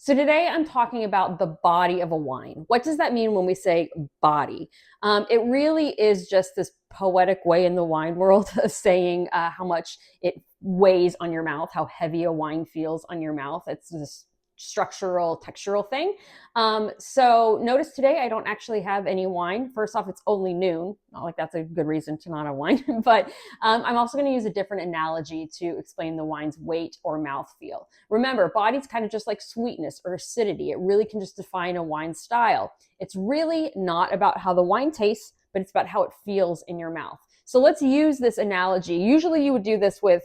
So today I'm talking about the body of a wine. What does that mean when we say body? It really is just this poetic way in the wine world of saying how much it weighs on your mouth, how heavy a wine feels on your mouth. It's this structural, textural thing. So notice today I don't actually have any wine. First off, it's only noon. Not like that's a good reason to not have wine, but I'm also going to use a different analogy to explain the wine's weight or mouthfeel. Remember, body's kind of just like sweetness or acidity. It really can just define a wine style. It's really not about how the wine tastes, but it's about how it feels in your mouth. So let's use this analogy. Usually you would do this with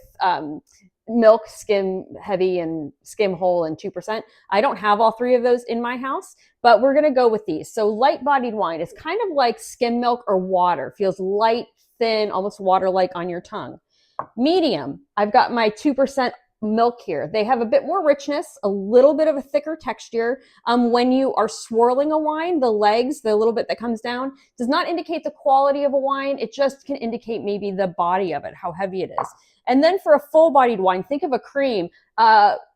milk, skim heavy, and skim whole, and 2%. I don't have all three of those in my house, but we're going to go with these. So light bodied wine is kind of like skim milk or water, feels light, thin, almost water like on your tongue. Medium, I've got my 2% milk here. They have a bit more richness, a little bit of a thicker texture. When you are swirling a wine, the legs, the little bit that comes down, does not indicate the quality of a wine. It just can indicate maybe the body of it, how heavy it is. And then for a full-bodied wine, think of a cream.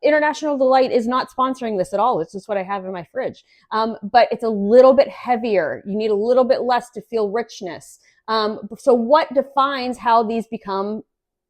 International Delight is not sponsoring this at all. It's just what I have in my fridge. But it's a little bit heavier. You need a little bit less to feel richness. So what defines how these become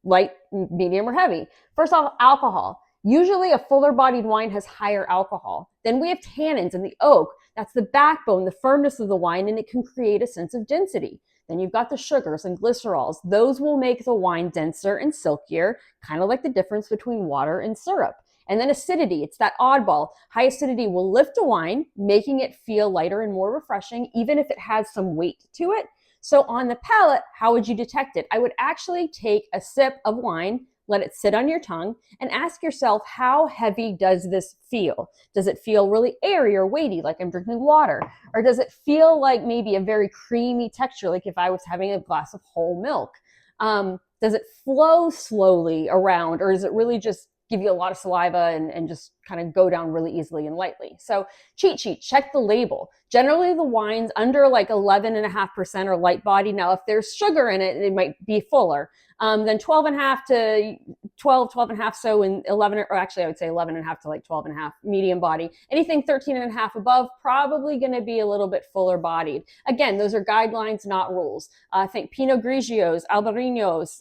light, medium, or heavy? First off, alcohol. Usually a fuller bodied wine has higher alcohol. Then we have tannins in the oak. That's the backbone, the firmness of the wine, and it can create a sense of density. Then you've got the sugars and glycerols. Those will make the wine denser and silkier, kind of like the difference between water and syrup. And then acidity, it's that oddball. High acidity will lift a wine, making it feel lighter and more refreshing, even if it has some weight to it. So on the palate, how would you detect it? I would actually take a sip of wine, let it sit on your tongue, and ask yourself, how heavy does this feel? Does it feel really airy or weighty, like I'm drinking water? Or does it feel like maybe a very creamy texture, like if I was having a glass of whole milk? Does it flow slowly around, or is it really just give you a lot of saliva and just kind of go down really easily and lightly? So cheat sheet, check the label. Generally the wines under like 11.5% are light body. Now, if there's sugar in it, it might be fuller. Then 12.5 to 12.5 so, in 11, or actually I would say 11.5 to like 12.5 medium body. Anything 13.5 above, probably going to be a little bit fuller bodied. Again, those are guidelines, not rules. I think Pinot Grigios, Albariños,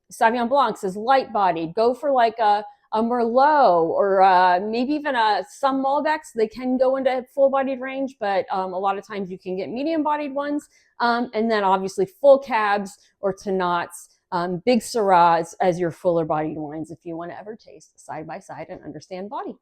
Sauvignon Blancs is light bodied. Go for like a Merlot, or maybe even some Malbecs. They can go into full-bodied range, but a lot of times you can get medium-bodied ones. And then obviously full cabs or Tannats, big Syrahs as your fuller-bodied wines if you want to ever taste side by side and understand body.